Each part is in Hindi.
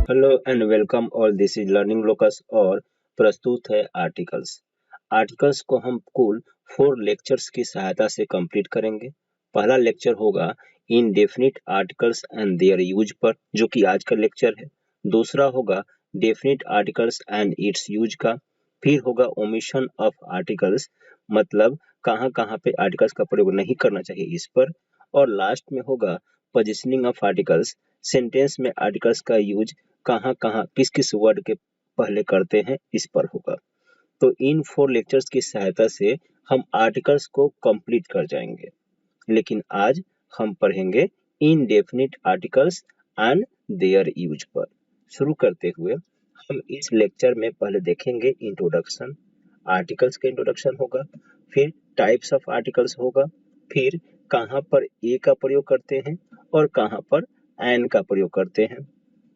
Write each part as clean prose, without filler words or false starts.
Hello and welcome all, this is learning locus और प्रस्तुत है आर्टिकल्स। आर्टिकल्स को हम कुल 4 लेक्चर्स की सहायता से कंप्लीट करेंगे। पहला लेक्चर होगा indefinite articles and their use पर, जो कि आज का लेक्चर है। दूसरा होगा definite articles and its use का। फिर होगा ओमिशन ऑफ आर्टिकल्स, मतलब कहाँ कहाँ पे आर्टिकल्स का प्रयोग नहीं करना चाहिए, इस पर। और लास्ट में होगा पोजिशनिंग ऑफ आर्टिकल्स, सेंटेंस में आर्टिकल्स का यूज कहाँ कहाँ किस किस वर्ड के पहले करते हैं, इस पर होगा। तो इन 4 लेक्चर्स की सहायता से हम आर्टिकल्स को कंप्लीट कर जाएंगे। लेकिन आज हम पढ़ेंगे indefinite articles and their use पर। शुरू करते हुए हम इस लेक्चर में पहले देखेंगे इंट्रोडक्शन। आर्टिकल्स का इंट्रोडक्शन होगा, फिर टाइप्स ऑफ आर्टिकल्स होगा, फिर कहाँ पर ए का प्रयोग करते हैं और कहाँ पर एन का प्रयोग करते हैं,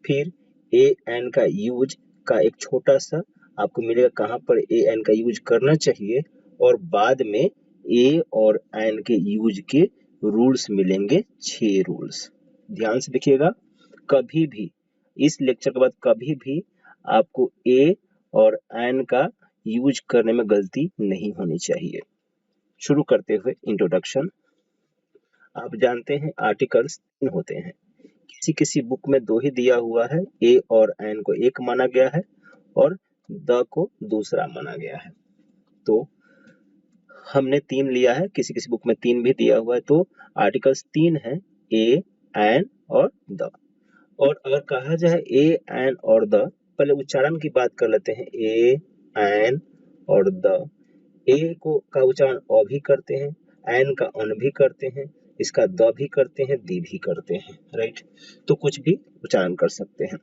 फिर ए एन का यूज का एक छोटा सा आपको मिलेगा कहाँ पर ए एन का यूज करना चाहिए, और बाद में ए और एन के यूज के रूल्स मिलेंगे, 6 रूल्स। ध्यान से देखिएगा, कभी भी इस लेक्चर के बाद कभी भी आपको ए और एन का यूज करने में गलती नहीं होनी चाहिए। शुरू करते हुए इंट्रोडक्शन। आप जानते हैं आर्टिकल्स 3 होते हैं। किसी किसी बुक में 2 ही दिया हुआ है, ए और एन को एक माना गया है और द को दूसरा माना गया है। तो हमने 3 लिया है, किसी किसी बुक में 3 भी दिया हुआ है, तो आर्टिकल्स 3 है, ए, एन और द। और अगर कहा जाए ए, एन और द, पहले उच्चारण की बात कर लेते हैं। ए, एन और द। ए को का उच्चारण अ भी करते हैं, एन का अन भी करते हैं, इसका द भी करते हैं, दी भी करते हैं, राइट। तो कुछ भी उच्चारण कर सकते हैं।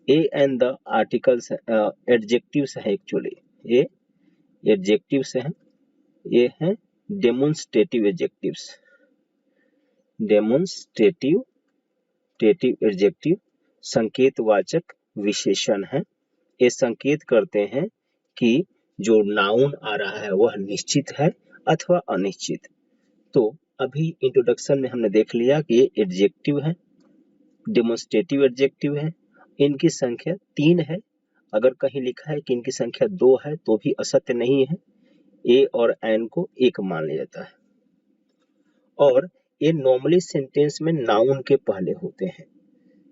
A and the articles adjectives है, एक्चुअली ये एडजेक्टिव्स हैं। ये हैं डेमोन्स्ट्रेटिव एडजेक्टिव्स। डेमोन्स्ट्रेटिव एडजेक्टिव संकेतवाचक विशेषण है। ये संकेत करते हैं कि जो नाउन आ रहा है वह निश्चित है अथवा अनिश्चित। तो अभी इंट्रोडक्शन में हमने देख लिया कि ये एडजेक्टिव है, डेमोन्स्ट्रेटिव एडजेक्टिव है। इनकी संख्या 3 है। अगर कहीं लिखा है कि इनकी संख्या 2 है तो भी असत्य नहीं है। ए और एन को एक मान लिया जाता है। और ये नॉर्मली सेंटेंस में नाउन के पहले होते हैं।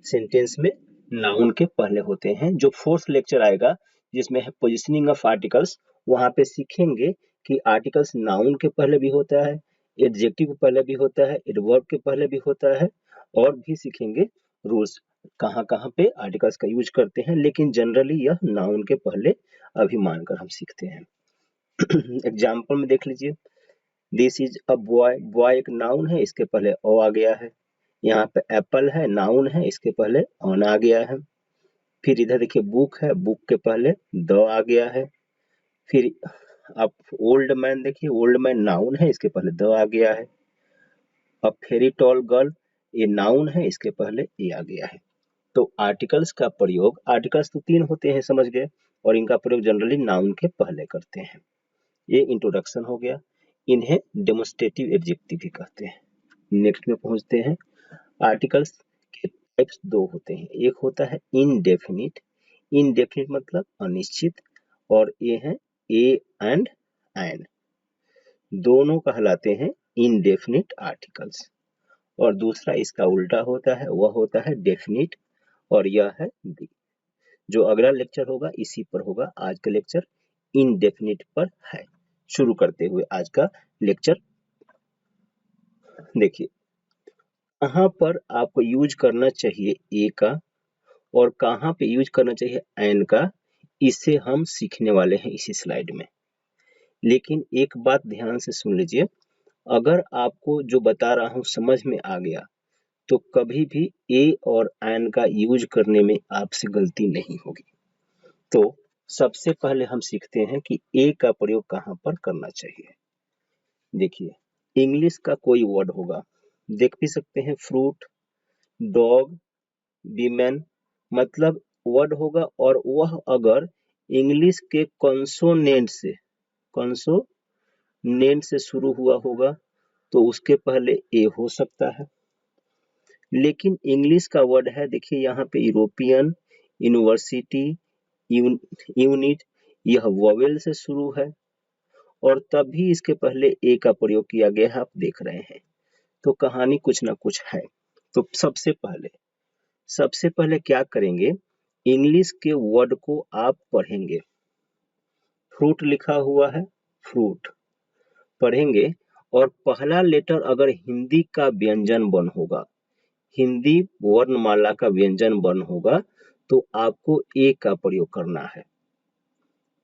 सेंटेंस में नाउन के पहले होते हैं। जो 4th लेक्चर आएगा जिसमें है पोजिशनिंग ऑफ आर्टिकल्स, वहां पे सीखेंगे कि आर्टिकल्स नाउन के पहले भी होता है, एडजेक्टिव के पहले भी होता है, एडवर्ब के पहले भी होता है, और भी सीखेंगे रूल्स कहाँ कहाँ पे आर्टिकल्स का यूज करते हैं। लेकिन जनरली यह नाउन के पहले अभी मानकर हम सीखते हैं। एग्जाम्पल में देख लीजिए, this is a boy. Boy एक नाउन है, इसके पहले ओ आ गया है। यहाँ पे एप्पल है, नाउन है, इसके पहले ऑन आ गया है। फिर इधर देखिए बुक है, बुक के पहले द आ गया है। फिर आप ओल्ड मैन देखिए, ओल्ड मैन नाउन है, इसके पहले द आ गया है। अब फेरी टॉल गर्ल, ये नाउन है, इसके पहले ए आ गया है। तो आर्टिकल्स का प्रयोग, आर्टिकल्स तो 3 होते हैं, समझ गए, और इनका प्रयोग जनरली नाउन के पहले करते हैं। ये इंट्रोडक्शन हो गया। इन्हें डेमोन्स्ट्रेटिव एडजेक्टिव भी कहते हैं। नेक्स्ट में पहुंचते हैं। आर्टिकल्स के टाइप्स 2 होते हैं। एक होता है इनडेफिनिट। इनडेफिनिट मतलब अनिश्चित, और ये है ए एंड एन, दोनों कहलाते हैं इनडेफिनिट आर्टिकल्स। और दूसरा इसका उल्टा होता है, वह होता है डेफिनिट, और यह है दी। जो अगला लेक्चर होगा इसी पर होगा। आज का लेक्चर इनडेफिनिट पर है। शुरू करते हुए आज का लेक्चर देखिए, कहाँ पर आपको यूज करना चाहिए ए का और कहाँ पे यूज करना चाहिए एन का, इसे हम सीखने वाले हैं इसी स्लाइड में। लेकिन एक बात ध्यान से सुन लीजिए, अगर आपको जो बता रहा हूं समझ में आ गया तो कभी भी ए और एन का यूज करने में आपसे गलती नहीं होगी। तो सबसे पहले हम सीखते हैं कि ए का प्रयोग कहाँ पर करना चाहिए। देखिए, इंग्लिश का कोई वर्ड होगा, देख भी सकते हैं, फ्रूट, डॉग, वीमेन, मतलब वर्ड होगा, और वह अगर इंग्लिश के कॉन्सोनेंट से शुरू हुआ होगा तो उसके पहले ए हो सकता है। लेकिन इंग्लिश का वर्ड है, देखिए यहाँ पे यूरोपियन, यूनिवर्सिटी, यूनिट, यह वोवेल से शुरू है और तभी इसके पहले ए का प्रयोग किया गया है, आप देख रहे हैं। तो कहानी कुछ ना कुछ है। तो सबसे पहले क्या करेंगे, इंग्लिश के वर्ड को आप पढ़ेंगे। फ्रूट लिखा हुआ है, फ्रूट पढ़ेंगे और पहला लेटर अगर हिंदी का व्यंजन वर्ण होगा, हिंदी वर्णमाला का व्यंजन वर्ण होगा, तो आपको ए का प्रयोग करना है।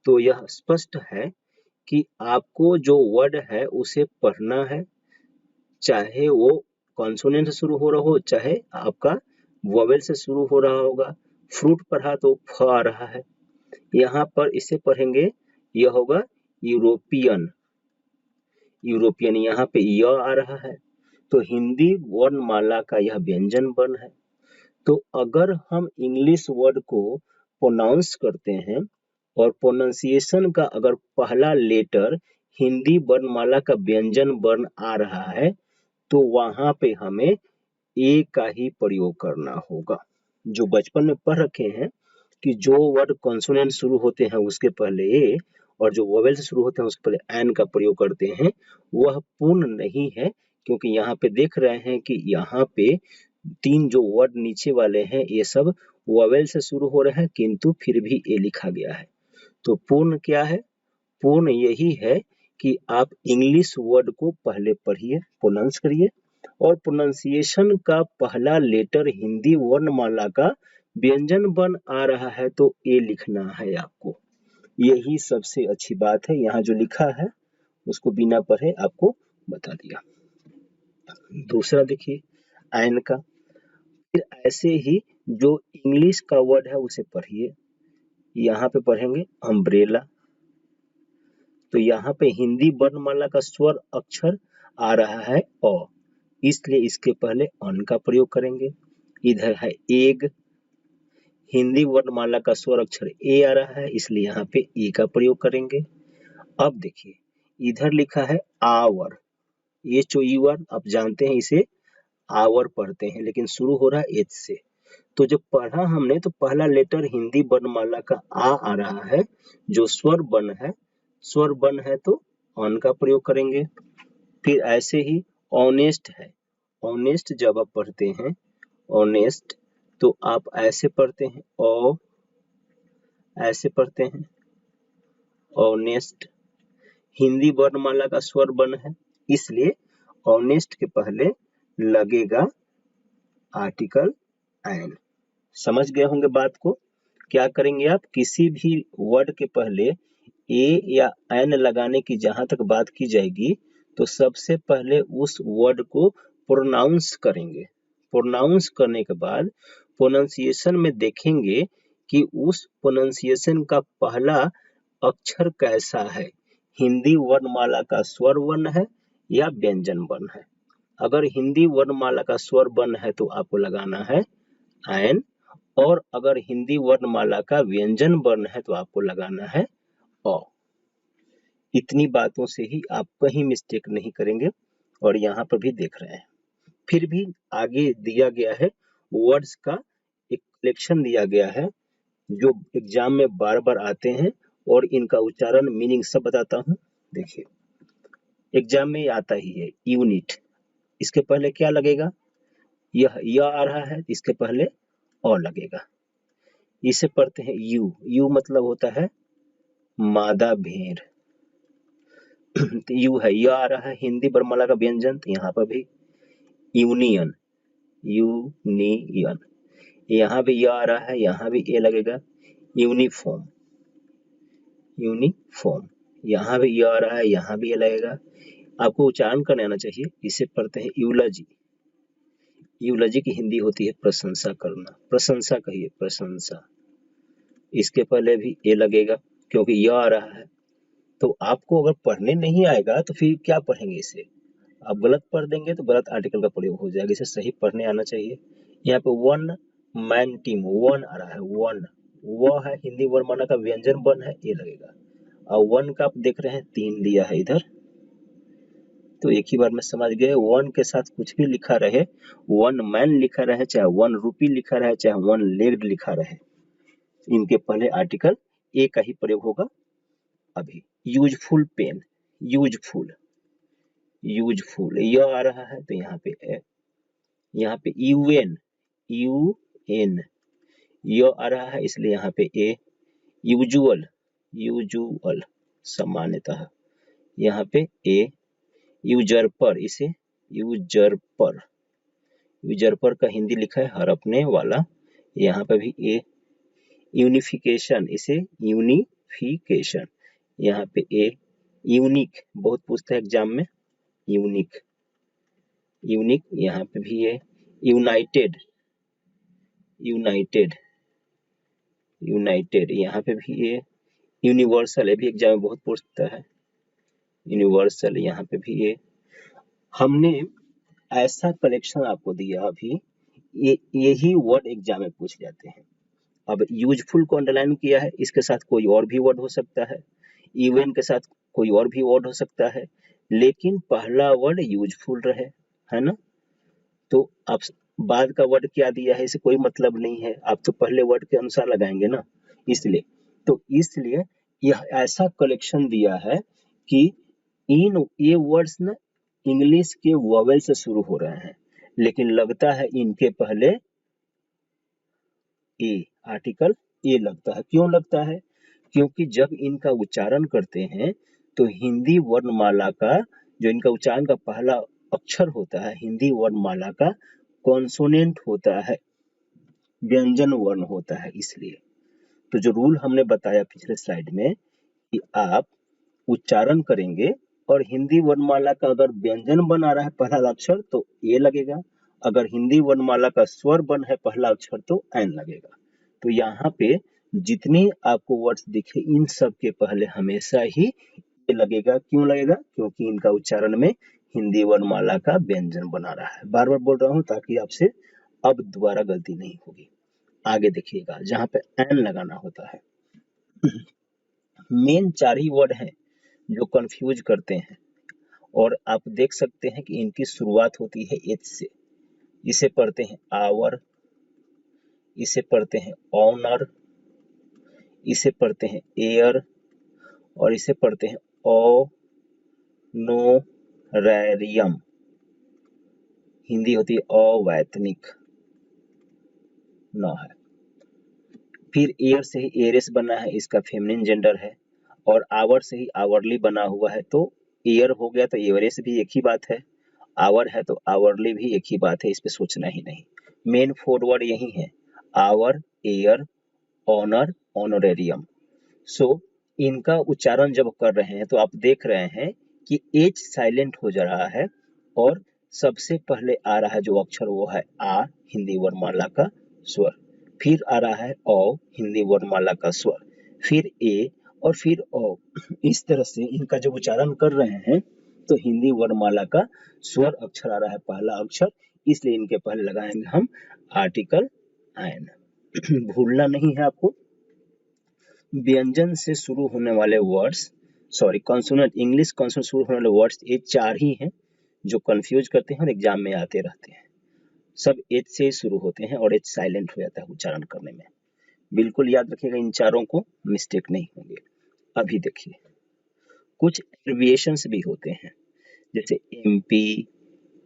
तो यह स्पष्ट है कि आपको जो वर्ड है उसे पढ़ना है, चाहे वो कॉन्सोनेंट से शुरू हो रहा हो, चाहे आपका वोवेल से शुरू हो रहा होगा। फ्रूट पढ़ा तो फ आ रहा है, यहाँ पर इसे पढ़ेंगे, यह होगा यूरोपियन, यूरोपियन यहाँ पे य आ रहा है। तो हिंदी वर्णमाला का यह व्यंजन वर्ण है। तो अगर हम इंग्लिश वर्ड को प्रोनाउंस करते हैं और प्रोनाउंसिएशन का अगर पहला लेटर हिंदी वर्णमाला का व्यंजन वर्ण आ रहा है, तो वहां पे हमें ए का ही प्रयोग करना होगा। जो बचपन में पढ़ रखे हैं कि जो वर्ड कॉन्सोनेंट शुरू होते हैं उसके पहले ए और जो वोवेल से शुरू होते हैं उसके पहले एन का प्रयोग करते हैं, वह पूर्ण नहीं है, क्योंकि यहाँ पे देख रहे हैं कि यहाँ पे तीन जो वर्ड नीचे वाले हैं ये सब वोवेल से शुरू हो रहे हैं, किंतु फिर भी ए लिखा गया है। तो पूर्ण क्या है, पूर्ण यही है कि आप इंग्लिश वर्ड को पहले पढ़िए, प्रोनाउंस करिए और प्रोनाउंसिएशन का पहला लेटर हिंदी वर्णमाला का व्यंजन वर्ण आ रहा है तो ए लिखना है आपको। यही सबसे अच्छी बात है, यहाँ जो लिखा है उसको बिना पढ़े आपको बता दिया। दूसरा देखिए एन का, फिर ऐसे ही जो इंग्लिश का वर्ड है उसे पढ़िए। यहाँ पे पढ़ेंगे अम्ब्रेला, तो यहाँ पे हिंदी वर्णमाला का स्वर अक्षर आ रहा है अ, इसलिए इसके पहले अन का प्रयोग करेंगे। इधर है एग, हिंदी वर्णमाला का स्वर अक्षर ए आ रहा है, इसलिए यहाँ पे ए का प्रयोग करेंगे। अब देखिए इधर लिखा है आवर, ये जो यूर आप जानते हैं इसे आवर पढ़ते हैं, लेकिन शुरू हो रहा है एच से। तो जब पढ़ा हमने तो पहला लेटर हिंदी वर्णमाला का आ रहा है, जो स्वर वर्ण है, स्वर वर्ण है तो ऑन का प्रयोग करेंगे। फिर ऐसे ही ऑनेस्ट है, ऑनेस्ट जब आप पढ़ते हैं ऑनेस्ट, तो आप ऐसे पढ़ते हैं ओ, ऐसे पढ़ते हैं ऑनेस्ट। हिंदी वर्णमाला का स्वर वर्ण है, इसलिए ऑनेस्ट के पहले लगेगा आर्टिकल एन। समझ गए होंगे बात को। क्या करेंगे आप, किसी भी वर्ड के पहले ए या एन लगाने की जहां तक बात की जाएगी, तो सबसे पहले उस वर्ड को प्रोनाउंस करेंगे। प्रोनाउंस करने के बाद प्रोनाउंसिएशन में देखेंगे कि उस प्रोनाउंसिएशन का पहला अक्षर कैसा है, हिंदी वर्णमाला का स्वर वर्ण है या व्यंजन वर्ण है। अगर हिंदी वर्णमाला का स्वर वर्ण है तो आपको लगाना है एन, और अगर हिंदी वर्णमाला का व्यंजन वर्ण है तो आपको लगाना है अ। इतनी बातों से ही आप कहीं मिस्टेक नहीं करेंगे और यहाँ पर भी देख रहे हैं। फिर भी आगे दिया गया है वर्ड्स का एक कलेक्शन दिया गया है जो एग्जाम में बार बार आते हैं और इनका उच्चारण मीनिंग सब बताता हूँ। देखिए एग्जाम में आता ही है यूनिट, इसके पहले क्या लगेगा, यह आ रहा है, इसके पहले अ लगेगा। इसे पढ़ते हैं यू, यू मतलब होता है मादा भेड़। तो यू है, यह आ रहा है हिंदी वर्णमाला का व्यंजन, तो यहाँ पर भी यूनियन, यूनियन, यहाँ भी यह आ रहा है, यहाँ भी ए लगेगा। यूनिफॉर्म, यूनिफॉर्म, यहाँ भी यह आ रहा है, यहाँ भी ये लगेगा। आपको उच्चारण करने आना चाहिए। इसे पढ़ते हैं यूलॉजी, यूलॉजी की हिंदी होती है प्रशंसा करना, प्रशंसा कहिए प्रशंसा, इसके पहले भी ए लगेगा क्योंकि यह आ रहा है। तो आपको अगर पढ़ने नहीं आएगा तो फिर क्या पढ़ेंगे, इसे आप गलत पढ़ देंगे तो गलत आर्टिकल का प्रयोग हो जाएगा, इसे सही पढ़ने आना चाहिए। यहाँ पे वन मैन टीम, वन आ रहा है, वन, वह है हिंदी वर्णमाला का व्यंजन वर्ण है, ए लगेगा। और वन का आप देख रहे हैं तीन दिया है इधर, तो एक ही बार में समझ गए। वन के साथ कुछ भी लिखा रहे, वन मैन लिखा रहे, चाहे 1 रुपी लिखा रहे, चाहे 1 लेग्ड लिखा रहे, इनके पहले आर्टिकल ए का ही प्रयोग होगा। अभी यूजफुल पेन, यूजफुल, यूजफुल यह आ रहा है तो यहाँ पे यूएन, यूएन यह आ रहा है, इसलिए यहाँ पे ए। यूजुअल, यूजुअल सामान्यतः, यहाँ पे ए। यूजरपर, इसे यूजरपर, यूजरपर का हिंदी लिखा है हड़पने वाला, यहाँ पे भी ए। यूनिफिकेशन, इसे यूनिफिकेशन, यहाँ पे ए। यूनिक, बहुत पूछता है एग्जाम में, यूनिक, यूनिक यहाँ पे भी ए। यूनाइटेड, यूनाइटेड, यूनाइटेड यहाँ पे भी ए। यूनिवर्सल, ये भी एग्जाम में बहुत पूछता है, यूनिवर्सल यहाँ पे भी ए। हमने ऐसा कलेक्शन आपको दिया अभी, यही वर्ड एग्जाम में पूछ जाते हैं। अब यूजफुल को अंडरलाइन किया है, इसके साथ कोई और भी वर्ड हो सकता है, इवन के साथ कोई और भी वर्ड हो सकता है, लेकिन पहला वर्ड यूजफुल रहे, है ना। तो आप बाद का वर्ड क्या दिया है, इसे कोई मतलब नहीं है, आप तो पहले वर्ड के अनुसार लगाएंगे ना, इसलिए यह ऐसा कलेक्शन दिया है कि ये वर्ड्स ना इंग्लिश के वोवेल से शुरू हो रहे हैं, लेकिन लगता है इनके पहले ए, आर्टिकल ए लगता है। क्यों लगता है? क्योंकि जब इनका उच्चारण करते हैं तो हिंदी वर्णमाला का जो इनका उच्चारण का पहला अक्षर होता है, हिंदी वर्णमाला का कॉन्सोनेंट होता है, व्यंजन वर्ण होता है। इसलिए तो जो रूल हमने बताया पिछले स्लाइड में कि आप उच्चारण करेंगे और हिंदी वर्णमाला का अगर व्यंजन बन आ रहा है पहला अक्षर तो ए लगेगा, अगर हिंदी वर्णमाला का स्वर बन है पहला अक्षर तो एन लगेगा। तो यहाँ पे जितनी आपको वर्ड्स दिखे इन सब के पहले हमेशा ही ए लगेगा। क्यों लगेगा? क्योंकि इनका उच्चारण में हिंदी वर्णमाला का व्यंजन बना रहा है। बार बार बोल रहा हूँ ताकि आपसे अब दोबारा गलती नहीं होगी। आगे देखिएगा जहाँ पे एन लगाना होता है। मेन 4 ही वर्ड हैं जो कंफ्यूज करते हैं और आप देख सकते हैं कि इनकी शुरुआत होती है एच से। इसे पढ़ते हैं आवर, इसे पढ़ते हैं ऑनर, इसे पढ़ते हैं एयर और इसे पढ़ते हैं ऑनोरेरियम। हिंदी होती है अवैतनिक, न है। फिर एयर से ही एयरेस बना है, इसका फेमिनिन जेंडर है, और आवर से ही आवरली बना हुआ है, तो एयर हो गया तो एवरेस भी एक ही बात है, आवर है तो आवरली भी एक ही बात है, इस पे सोचना ही नहीं। मेन 4 वर्ड यही है, आवर, एयर, ऑनर, ऑनोरेरियम। सो इनका उच्चारण जब कर रहे हैं तो आप देख रहे हैं कि एच साइलेंट हो जा रहा है और सबसे पहले आ रहा है जो अक्षर वो है आ, हिंदी वर्णमाला का स्वर, फिर आ रहा है औ, हिंदी वर्णमाला का स्वर, फिर ए और फिर औ। इस तरह से इनका जब उच्चारण कर रहे हैं तो हिंदी वर्णमाला का स्वर अक्षर आ रहा है, पहला अक्षर, इसलिए इनके पहले लगाएंगे हम आर्टिकल एन। भूलना नहीं है आपको। व्यंजन से शुरू होने वाले वर्ड्स, कॉन्सोनेंट, इंग्लिश कॉन्सोनेंट शुरू होने वाले वर्ड्स ये 4 ही हैं जो कंफ्यूज करते हैं और एग्जाम में आते रहते हैं। सब एच से शुरू होते हैं और एच साइलेंट हो जाता है उच्चारण करने में। बिल्कुल याद रखिएगा, इन चारों को मिस्टेक नहीं होंगे। अभी देखिए कुछ एब्रिविएशंस भी होते हैं, जैसे MP,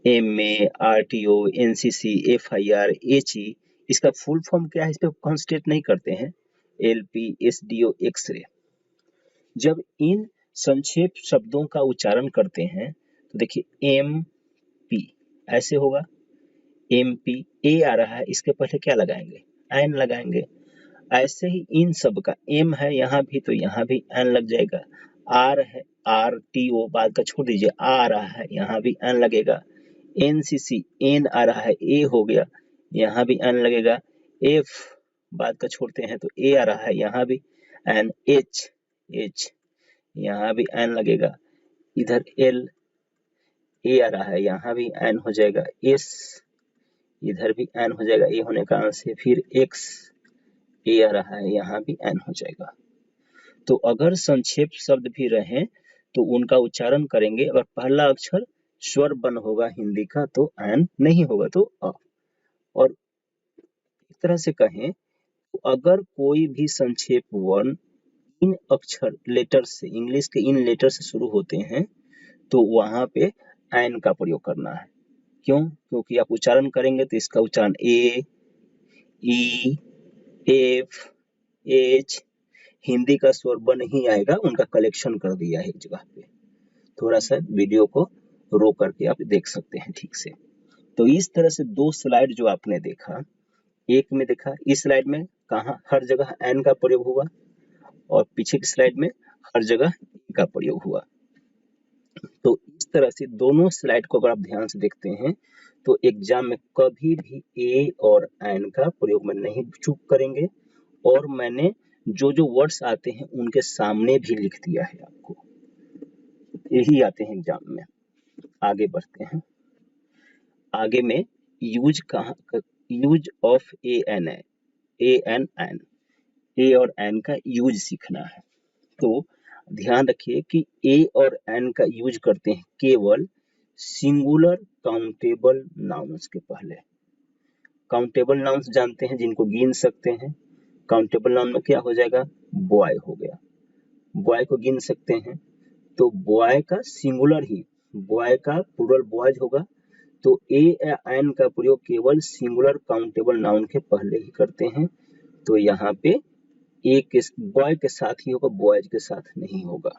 MA, RTO, NCC, FIR, HE, इसका फुल फॉर्म क्या है इस पे कॉन्सेंट्रेट नहीं करते हैं, LP, SDO, एक्सरे। जब इन संक्षेप शब्दों का उच्चारण करते हैं तो देखिए MP ऐसे होगा, MP, ए आ रहा है, इसके पहले क्या लगाएंगे, एन लगाएंगे। ऐसे ही इन सब का एम है यहाँ भी तो यहाँ भी एन लग जाएगा, आर है, RTO बाद का छोड़ दीजिए, आ रहा है यहाँ भी एन लगेगा, NCC, एन आ रहा है, ए हो गया, यहाँ भी एन लगेगा, F बाद का छोड़ते हैं तो ए आ रहा है, यहाँ भी एन, H यहाँ भी एन लगेगा, इधर L, ए आ रहा है, यहाँ भी एन हो जाएगा, S इधर भी एन हो जाएगा, ए होने का आंसर, फिर X, ए आ रहा है, यहाँ भी एन हो जाएगा। तो अगर संक्षेप शब्द भी रहे तो उनका उच्चारण करेंगे, अगर पहला अक्षर स्वर बन होगा हिंदी का तो एन, नहीं होगा तो अ। और एक तरह से कहें तो अगर कोई भी संक्षेप वर्ण इन अक्षर लेटर से, इंग्लिश के इन लेटर से शुरू होते हैं तो वहां पे एन का प्रयोग करना है। क्यों? क्योंकि आप उच्चारण करेंगे तो इसका उच्चारण ए, ई, एफ, एच, हिंदी का स्वर बन ही आएगा, उनका कलेक्शन कर दिया है एक जगह पे। थोड़ा सा वीडियो को रोक करके आप देख सकते हैं ठीक से। तो इस तरह से दो स्लाइड जो आपने देखा, एक में देखा इस स्लाइड में कहा हर जगह एन का प्रयोग हुआ और पीछे की स्लाइड में हर जगह ए का प्रयोग हुआ। तो इस तरह से दोनों स्लाइड को अगर आप ध्यान से देखते हैं तो एग्जाम में कभी भी ए और एन का प्रयोग में नहीं चूक करेंगे, और मैंने जो जो वर्ड्स आते हैं उनके सामने भी लिख दिया है आपको, यही आते हैं एग्जाम में। आगे बढ़ते हैं। आगे में यूज कहाँ, यूज ऑफ ए एन है, ए एन एन, ए और एन का यूज सीखना है। तो ध्यान रखिए कि ए और एन का यूज करते हैं केवल सिंगुलर काउंटेबल नाउन्स के पहले। काउंटेबल नाउन्स जानते हैं जिनको गिन सकते हैं। काउंटेबल नाउन में क्या हो जाएगा, बॉय हो गया, बॉय को गिन सकते हैं तो बॉय का सिंगुलर ही, बॉय का प्लूरल बॉयज होगा। तो ए या एन का प्रयोग केवल सिंगुलर काउंटेबल नाउन के पहले ही करते हैं। तो यहाँ पे ए के बॉय के साथ ही होगा, बॉयज के साथ नहीं होगा।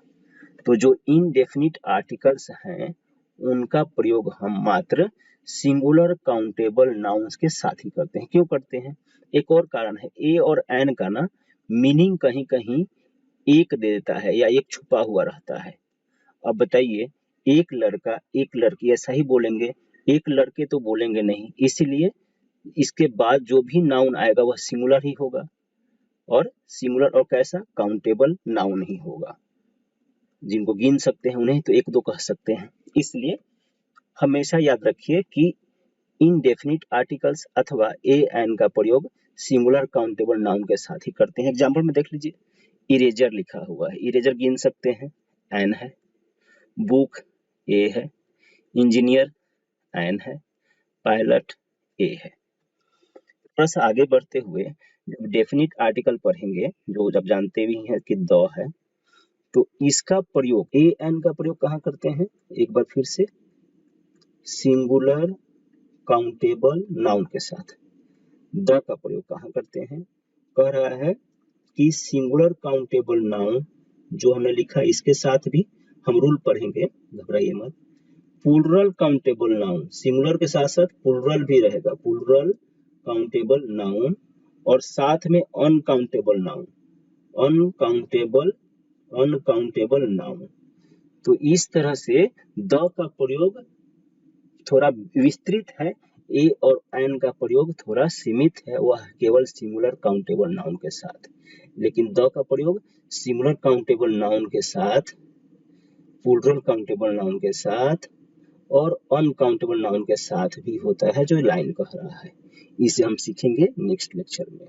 तो जो इनडेफिनिट आर्टिकल्स हैं उनका प्रयोग हम मात्र सिंगुलर काउंटेबल नाउन्स के साथ ही करते हैं। क्यों करते हैं? एक और कारण है, ए और एन का ना मीनिंग कहीं कहीं एक दे देता है या एक छुपा हुआ रहता है। अब बताइए, एक लड़का एक लड़की ऐसा ही बोलेंगे, एक लड़के तो बोलेंगे नहीं, इसीलिए इसके बाद जो भी नाउन आएगा वह सिंगुलर ही होगा, और सिंगुलर और कैसा, काउंटेबल नाउन ही होगा। जिनको गिन सकते हैं उन्हें तो एक दो कह सकते हैं। इसलिए हमेशा याद रखिए कि इनडेफिनिट आर्टिकल्स अथवा ए एन का प्रयोग सिंगुलर काउंटेबल नाउन के साथ ही करते हैं। एग्जाम्पल में देख लीजिए, इरेजर लिखा हुआ है, इरेजर गिन सकते हैं, एन है। बुक ए है, इंजीनियर एन है, पायलट ए है। थोड़ा सा आगे बढ़ते हुए जब डेफिनिट आर्टिकल पढ़ेंगे, जो जब जानते भी हैं कि द है, तो इसका प्रयोग ए एन का प्रयोग कहाँ करते हैं, एक बार फिर से, सिंगुलर काउंटेबल नाउन के साथ। द का प्रयोग कहाँ करते हैं, कह रहा है कि सिंगुलर काउंटेबल नाउन जो हमने लिखा इसके साथ भी हम रूल पढ़ेंगे, घबराइए मत। प्लूरल काउंटेबल नाउन, सिंगुलर के साथ साथ प्लूरल भी रहेगा, प्लूरल काउंटेबल नाउन, और साथ में uncountable noun, uncountable uncountable noun. तो इस तरह से द का प्रयोग थोड़ा विस्तृत है, ए और एन का प्रयोग थोड़ा सीमित है, वह केवल सिंगुलर काउंटेबल नाउन के साथ। लेकिन द का प्रयोग सिंगुलर काउंटेबल नाउन के साथ, प्लूरल काउंटेबल नाउन के साथ और अनकाउंटेबल नाउन के साथ भी होता है, जो लाइन कह रहा है। इसे हम सीखेंगे नेक्स्ट लेक्चर में।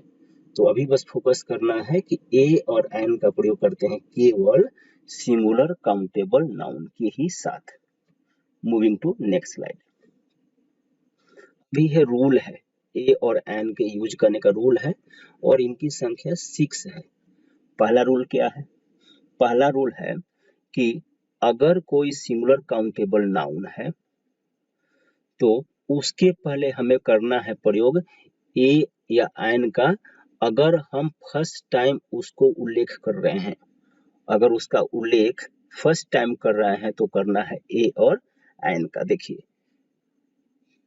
तो अभी बस फोकस करना है कि ए और एन का प्रयोग करते हैं केवल सिंगुलर काउंटेबल नाउन के ही साथ। Moving to next slide. भी है रूल है, ए और एन के यूज करने का रूल है, और इनकी संख्या 6 है। पहला रूल क्या है? पहला रूल है कि अगर कोई सिंगुलर काउंटेबल नाउन है तो उसके पहले हमें करना है प्रयोग ए या एन का, अगर हम फर्स्ट टाइम उसको उल्लेख कर रहे हैं। अगर उसका उल्लेख फर्स्ट टाइम कर रहे हैं तो करना है ए और एन का। देखिए,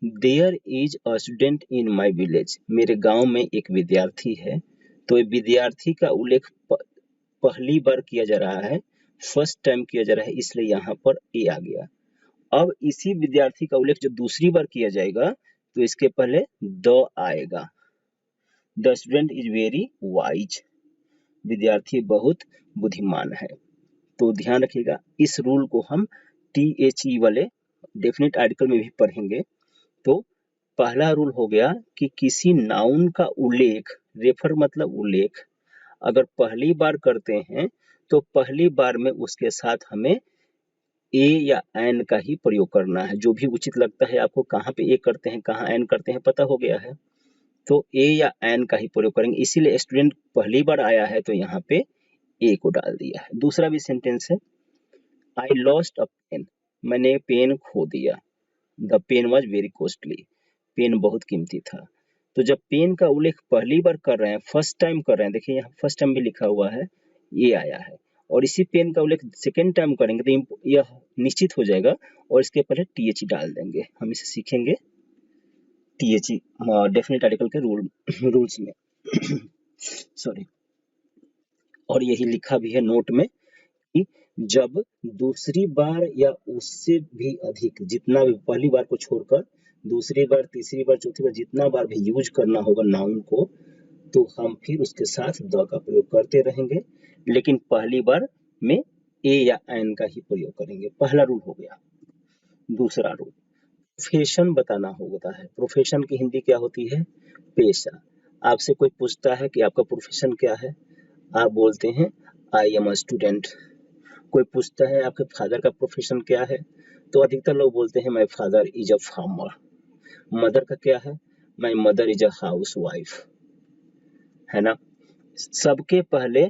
there is a student in my village, मेरे गांव में एक विद्यार्थी है। तो विद्यार्थी का उल्लेख पहली बार किया जा रहा है, फर्स्ट टाइम किया जा रहा है, इसलिए यहाँ पर ए आ गया। अब इसी विद्यार्थी का उल्लेख जब दूसरी बार किया जाएगा तो इसके पहले द आएगा। The student is very wise, विद्यार्थी बहुत बुद्धिमान है। तो ध्यान रखिएगा, इस रूल को हम THE वाले डेफिनेट आर्टिकल में भी पढ़ेंगे। तो पहला रूल हो गया कि किसी नाउन का उल्लेख, रेफर मतलब उल्लेख, अगर पहली बार करते हैं तो पहली बार में उसके साथ हमें ए या एन का ही प्रयोग करना है, जो भी उचित लगता है आपको। कहाँ पे ए करते हैं कहाँ एन करते हैं पता हो गया है, तो ए या एन का ही प्रयोग करेंगे। इसीलिए स्टूडेंट पहली बार आया है तो यहाँ पे ए को डाल दिया है। दूसरा भी सेंटेंस है, आई लॉस्ट अ पेन, मैंने पेन खो दिया। The pen was very costly, pen बहुत कीमती था। तो जब पेन का उल्लेख पहली बार कर रहे हैं, फर्स्ट टाइम कर रहे हैं, देखिए यहाँ फर्स्ट टाइम भी लिखा हुआ है, ये आया है। और इसी पेन का उल्लेख सेकेंड टाइम करेंगे तो यह निश्चित हो जाएगा, और इसके पहले टीएच डाल देंगे। हम इसे सीखेंगे टीएच डेफिनेट आर्टिकल के रूल्स में सॉरी। और यही लिखा भी है नोट में कि जब दूसरी बार या उससे भी अधिक, जितना भी पहली बार को छोड़कर दूसरी बार, तीसरी बार, चौथी बार, जितना बार भी यूज करना होगा नाउन को, तो हम फिर उसके साथ द का प्रयोग करते रहेंगे, लेकिन पहली बार में ए या एन का ही प्रयोग करेंगे। पहला रूल हो गया। दूसरा रूल, प्रोफेशन बताना होता है। प्रोफेशन की हिंदी क्या होती है? पेशा। आपसे कोई पूछता है कि आपका प्रोफेशन क्या है, आप बोलते हैं आई एम अ स्टूडेंट। कोई पूछता है आपके फादर का प्रोफेशन क्या है, तो अधिकतर लोग बोलते हैं my father is a farmer. Mother का क्या है? My mother is a house wife, है ना। सबके पहले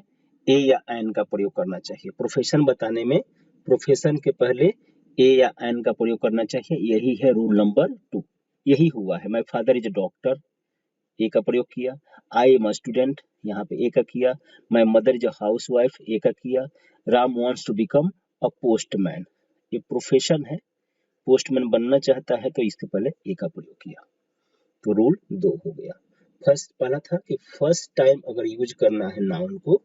ए या एन का प्रयोग करना चाहिए। प्रोफेशन बताने में प्रोफेशन के पहले ए या एन का प्रयोग करना चाहिए। यही है रूल नंबर 2। यही हुआ है। My father is a doctor, a का प्रयोग किया। आई एम अ स्टूडेंट, यहाँ पे ए का किया। My mother is a housewife, a का किया। Ram wants to become a postman, ये प्रोफेशन है, पोस्टमैन बनना चाहता है, तो इसके पहले ए का प्रयोग किया। तो रूल 2 हो गया। फर्स्ट पहला था कि फर्स्ट टाइम अगर यूज करना है नाउन को,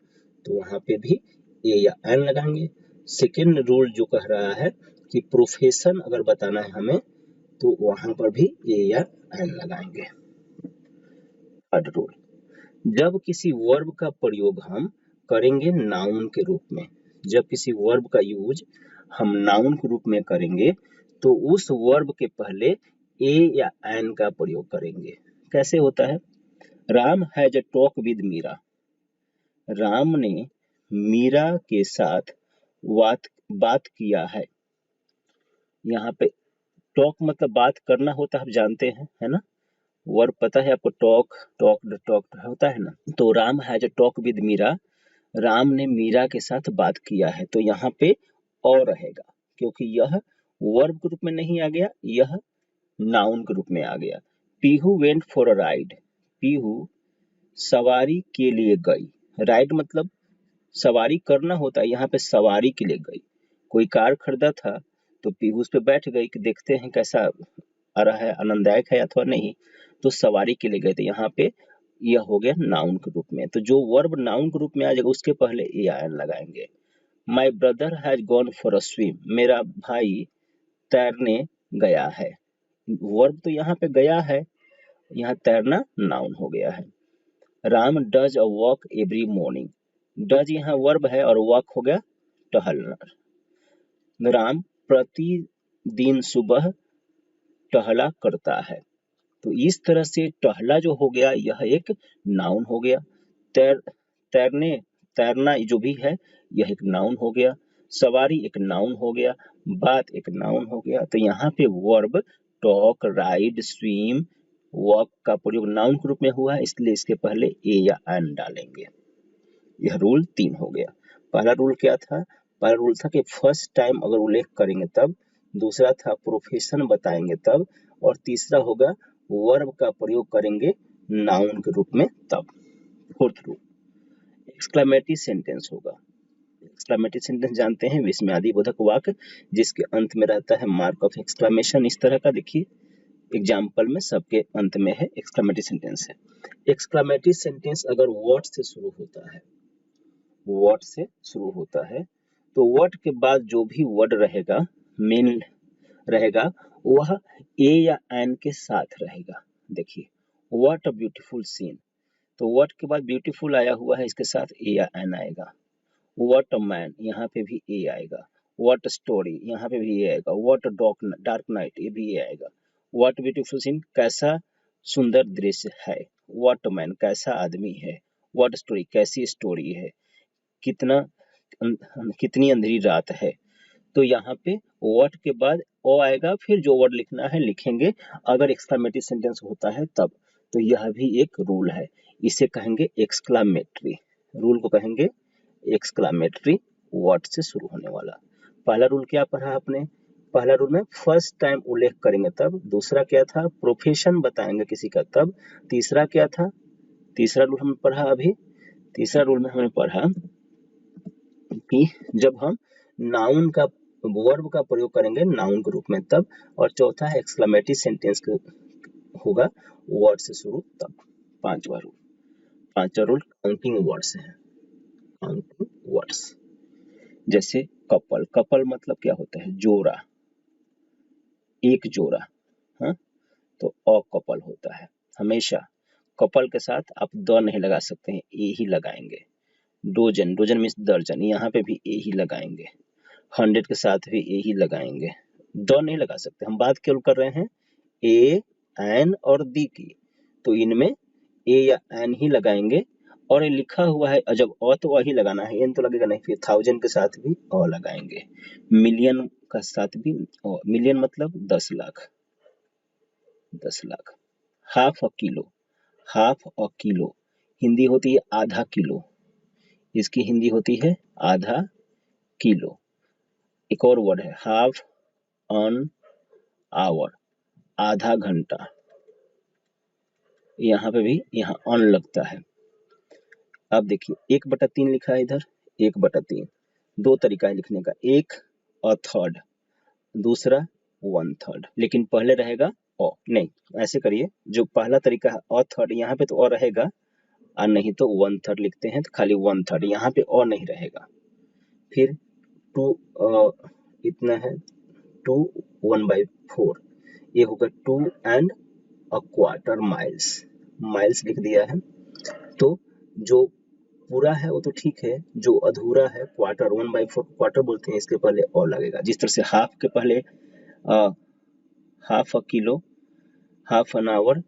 तो वहां पे भी ए या एन लगाएंगे। सेकेंड रूल जो कह रहा है कि प्रोफेशन अगर बताना है हमें, तो वहां पर भी ए या एन लगाएंगे। थर्ड रूल, जब किसी वर्ब का प्रयोग हम करेंगे नाउन के रूप में, जब किसी वर्ब का यूज हम नाउन के रूप में करेंगे, तो उस वर्ब के पहले ए या एन का प्रयोग करेंगे। कैसे होता है? Ram has a talk with Meera, Ram ने मीरा के साथ बात किया है। यहाँ पे टॉक मतलब बात करना होता है, आप जानते हैं, है ना। वर्ब पता है आपको, टॉक, टॉक्ड, टॉक्ड होता है ना। तो Ram has a talk with Meera, Ram ने मीरा के साथ बात किया है। तो यहाँ पे और रहेगा, क्योंकि यह वर्ब के रूप में नहीं आ गया, यह नाउन के रूप में आ गया। Pihu went for a ride, Pihu सवारी के लिए गई। राइड मतलब सवारी करना होता है, यहाँ पे सवारी के लिए गई। कोई कार खरीदा था तो पीहू उस पे बैठ गई कि देखते हैं कैसा आ रहा है, आनंददायक है अथवा नहीं, तो सवारी के लिए गए। तो यहाँ पे यह हो गया नाउन के रूप में। तो जो वर्ब नाउन के रूप में आ जाएगा उसके पहले ए एन लगाएंगे। My brother has gone for a swim, मेरा भाई तैरने गया है। वर्ब तो यहाँ पे गया है, यहाँ तैरना नाउन हो गया है। Ram does a walk every morning, does यहाँ वर्ब है और वॉक हो गया टहलना। राम प्रतिदिन सुबह टहला करता है। तो इस तरह से टहला जो हो गया यह एक नाउन हो गया। तैर तैरने तैरना जो भी है यह एक नाउन हो गया। सवारी एक नाउन हो गया। बात एक नाउन हो गया। तो यहाँ पे verb talk, ride, swim, walk का प्रयोग नाउन के रूप में हुआ है, इसलिए इसके पहले ए या एन डालेंगे। यह रूल 3 हो गया। पहला रूल क्या था? पहला रूल था कि फर्स्ट टाइम अगर उल्लेख करेंगे तब। दूसरा था प्रोफेशन बताएंगे तब। और तीसरा होगा वर्ब का प्रयोग करेंगे नाउन के रूप में तब। फोर्थ रूल, एक्सक्लेमेटरी सेंटेंस होगा। एक्सक्लेमेटरी सेंटेंस जानते हैं, विस्मयादि बोधक वाक्य जिसके अंत में रहता है मार्क ऑफ एक्सक्लेमेशन। इस तरह का देखिए एग्जाम्पल में सबके अंत में है एक्सक्लेमेटरी सेंटेंस है। एक्सक्लेमेटरी सेंटेंस अगर वर्ड से शुरू होता है, वर्ड से शुरू होता है, तो वर्ड के बाद जो भी वर्ड रहेगा, मेन रहेगा, वह ए या एन के साथ रहेगा। देखिए, व्हाट अ ब्यूटीफुल सीन, तो व्हाट के बाद ब्यूटीफुल आया हुआ है, इसके साथ ए या एन आएगा। व्हाट अ मैन, यहाँ पे भी ए आएगा। व्हाट अ स्टोरी, यहाँ पे भी ए आएगा। व्हाट अ डार्क नाइट, ये भी ए आएगा। व्हाट ब्यूटीफुल सीन, कैसा सुंदर दृश्य है। व्हाट अ मैन, कैसा आदमी है। व्हाट स्टोरी, कैसी स्टोरी है। कितना कितनी अंधेरी रात है। तो यहाँ पे व्हाट के बाद ओ आएगा, फिर जो वर्ड लिखना है लिखेंगे, अगर एक्सक्लामेटरी सेंटेंस होता है तब। तो यह भी एक रूल है, इसे कहेंगे एक्सक्लामेटरी रूल को कहेंगे एक्सक्लामेटरी वर्ड से शुरू होने वाला। पहला रूल क्या पढ़ा आपने? पहला रूल में फर्स्ट टाइम उल्लेख करेंगे तब। दूसरा क्या था? प्रोफेशन बताएंगे किसी का तब। तीसरा क्या था? तीसरा रूल हमने पढ़ा अभी। तीसरा रूल में हमने पढ़ा कि जब हम नाउन का वर्ब का प्रयोग करेंगे नाउन के रूप में तब। और चौथा है एक्सक्लेमेटरी सेंटेंस होगा वर्ड से शुरू तब। पांचवा रूल काउंटिंग वर्ड्स है। काउंटिंग वर्ड्स जैसे कपल। कपल मतलब क्या होता है? जोड़ा, एक जोड़ा। हाँ, तो अ कपल होता है। हमेशा कपल के साथ आप द नहीं लगा सकते हैं, ए ही लगाएंगे। डोजन, डोजन मीन्स दर्जन, यहाँ पे भी ए ही लगाएंगे। 100 के साथ भी ए ही लगाएंगे, द नहीं लगा सकते। हम बात केवल कर रहे हैं ए, एन और दी की, तो इनमें ए या एन ही लगाएंगे। और ये लिखा हुआ है, जब अ तो अ ही लगाना है, एन तो लगेगा नहीं। फिर 1000 के साथ भी अ लगाएंगे। मिलियन का साथ भी अ। मिलियन मतलब 10 lakh, 10 lakh. Half a kilo, half a kilo Hindi होती है आधा किलो, इसकी हिंदी होती है आधा किलो। एक और वर्ड है हाफ ऑन आवर, आधा घंटा। यहाँ पे भी यहाँ ऑन लगता है। अब देखिए 1/3 लिखा है इधर, 1/3। दो तरीका है लिखने का, एक अ थर्ड, दूसरा 1/3। लेकिन पहले रहेगा अ, नहीं ऐसे करिए, जो पहला तरीका है अ थर्ड, यहाँ पे तो अ रहेगा, और नहीं तो 1/3 लिखते हैं तो खाली 1/3, यहाँ पे अ नहीं रहेगा। फिर टू इतना है 2 1/4, ये होगा 2 and a quarter miles. Miles लिख दिया है। तो जो पूरा है वो तो ठीक है, जो अधूरा है क्वार्टर, 1/4 क्वार्टर बोलते हैं, इसके पहले अ लगेगा। जिस तरह से हाफ के पहले half a kilo, half an hour,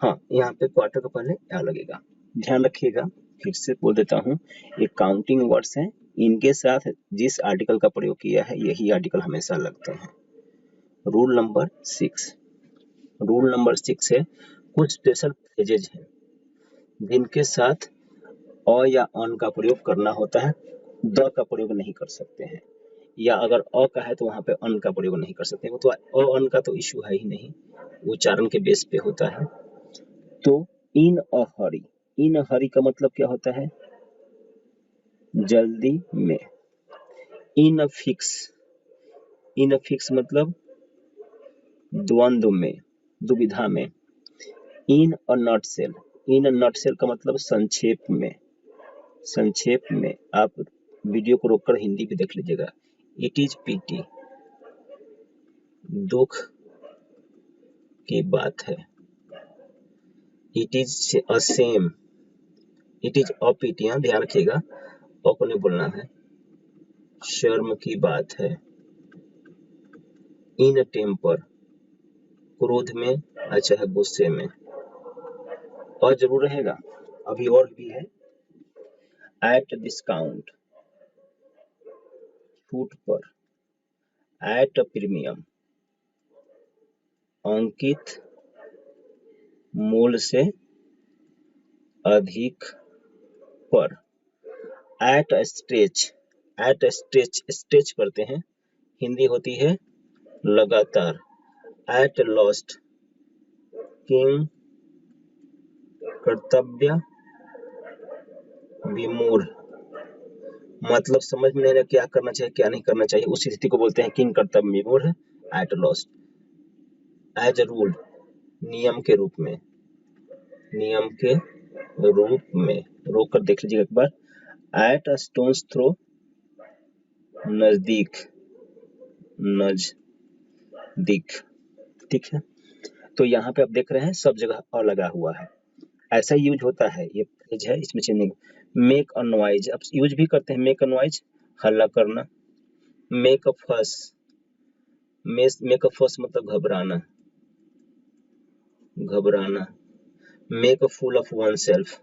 हाँ यहाँ पे क्वार्टर के पहले अ लगेगा। ध्यान रखिएगा, फिर से बोल देता हूँ, ये काउंटिंग वर्ड्स हैं, इनके साथ जिस आर्टिकल का प्रयोग किया है यही आर्टिकल हमेशा लगते हैं। रूल नंबर 6, रूल नंबर 6 है कुछ स्पेशल फ्रेजेज हैं जिनके साथ अ या अन का प्रयोग करना होता है, द का प्रयोग नहीं कर सकते हैं। या अगर अ का है तो वहां पे अन का प्रयोग नहीं कर सकते। वो तो अ अन का तो इश्यू है ही नहीं, उच्चारण के बेस पे होता है। तो इन अ हरी, इन अ हरी का मतलब क्या होता है? जल्दी में। इन a fix, in a fix मतलब द्वंद्व में, दुविधा में। इन अ नटसेल, इन अ नटसेल का मतलब संक्षेप में। संक्षेप में, आप वीडियो को रोककर हिंदी भी देख लीजिएगा। इट इज पीटी, दुख की बात है। It is a same, it is a PT, ध्यान रखिएगा अ को नहीं बोलना है। शर्म की बात है। इन टेम्पर, क्रोध में, अच्छा है गुस्से में। और जरूर रहेगा, अभी और भी है। एट डिस्काउंट, छूट पर। एट प्रीमियम, अंकित मूल्य से अधिक पर। At stretch, at stretch, stretch करते हैं, हिंदी होती है लगातार। एट लॉस्ट, किंग कर्तव्य विमूढ़, मतलब समझ में नहीं आ रहा क्या करना चाहिए क्या नहीं करना चाहिए, उस स्थिति को बोलते हैं किंग कर्तव्य विमूढ़। At lost. एज रूल, नियम के रूप में, नियम के रूप में। रोक कर देख लीजिएगा एक बार। एट अ स्टोन्स थ्रो, नजदीक, नजदीक, ठीक है। तो यहाँ पे आप देख रहे हैं सब जगह अ लगा हुआ है, ऐसा यूज होता है, ये फ्रेज है, इसमें चेंजिंग। मेक अ नॉइज, अब यूज भी करते हैं मेक अ नॉइज, हल्ला करना। मेक अ फस, मेक अ फस मतलब घबराना, घबराना। Make a fool of oneself,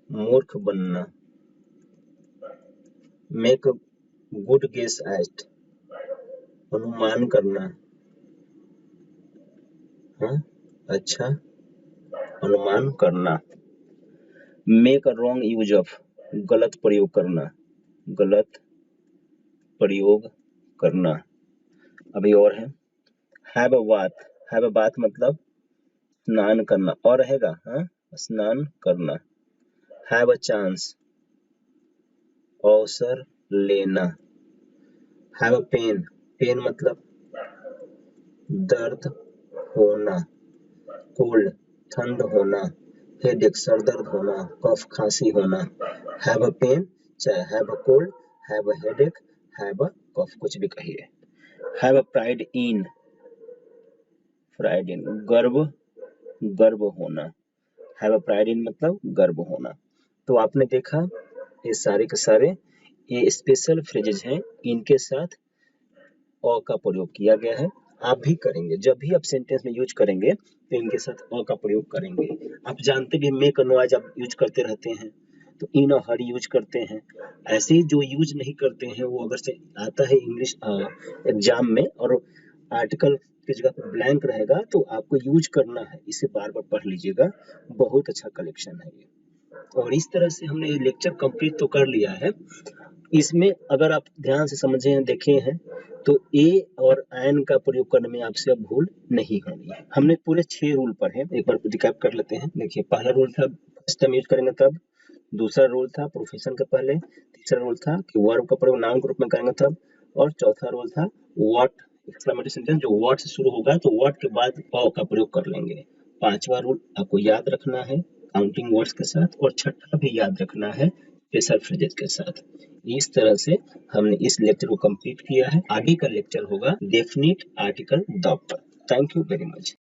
मूर्ख बनना। मेक गुड गेस एट, अनुमान करना, हाँ अच्छा अनुमान करना। Make a wrong use of, गलत प्रयोग करना, गलत प्रयोग करना। अभी और है, have a bath, have a bath मतलब स्नान करना, और रहेगा हाँ स्नान करना। हैव अ चांस, अवसर लेना। हैव अ पेन, पेन मतलब दर्द होना, कोल्ड ठंड होना, हेडेक सर दर्द होना, कफ खांसी होना। हैव अ पेन चाहे have a cold, have a headache, have a cough, कुछ भी कहिए। Have a pride in, pride in गर्व, गर्व होना। हैव अ प्राइड इन मतलब गर्व होना। तो आपने देखा ये सारे के सारे ये स्पेशल फ्रेजेज हैं, इनके साथ अ का प्रयोग किया गया है। आप भी करेंगे, जब भी आप सेंटेंस में यूज करेंगे तो इनके साथ अ का प्रयोग करेंगे। आप जानते भी मेक अ नॉइज आप यूज करते रहते हैं, तो इन अ हरी यूज करते हैं। ऐसे ही जो यूज नहीं करते हैं वो अगर से आता है इंग्लिश एग्जाम में और आर्टिकल की जगह पर ब्लैंक रहेगा तो आपको यूज करना है, इसे बार बार पढ़ लीजिएगा, बहुत अच्छा कलेक्शन है ये। और इस तरह से हमने ये लेक्चर कंप्लीट तो कर लिया है। इसमें अगर आप ध्यान से समझे हैं, देखे हैं, तो ए और एन का प्रयोग करने में आपसे अब भूल नहीं होनी है। हमने पूरे 6 रूल पढ़े, एक बार रिकैप कर लेते हैं। देखिए पहला रूल था फर्स्ट टाइम यूज करेंगे तब, दूसरा रूल था प्रोफेशन के पहले, तीसरा रूल था कि वर्ब का प्रयोग नाउन के रूप में करेंगे तब, और चौथा रूल था व्हाट, एक्सक्लेमेटरी सेंटेंस जो व्हाट से शुरू होगा तो व्हाट के बाद अ का प्रयोग कर लेंगे। पांचवा रूल आपको याद रखना है काउंटिंग वर्ड्स के साथ, और छठा भी याद रखना है स्पेशल फ्रेजेस के साथ। इस तरह से हमने इस लेक्चर को कंप्लीट किया है। आगे का लेक्चर होगा डेफिनिट आर्टिकल द पर। Thank you very much.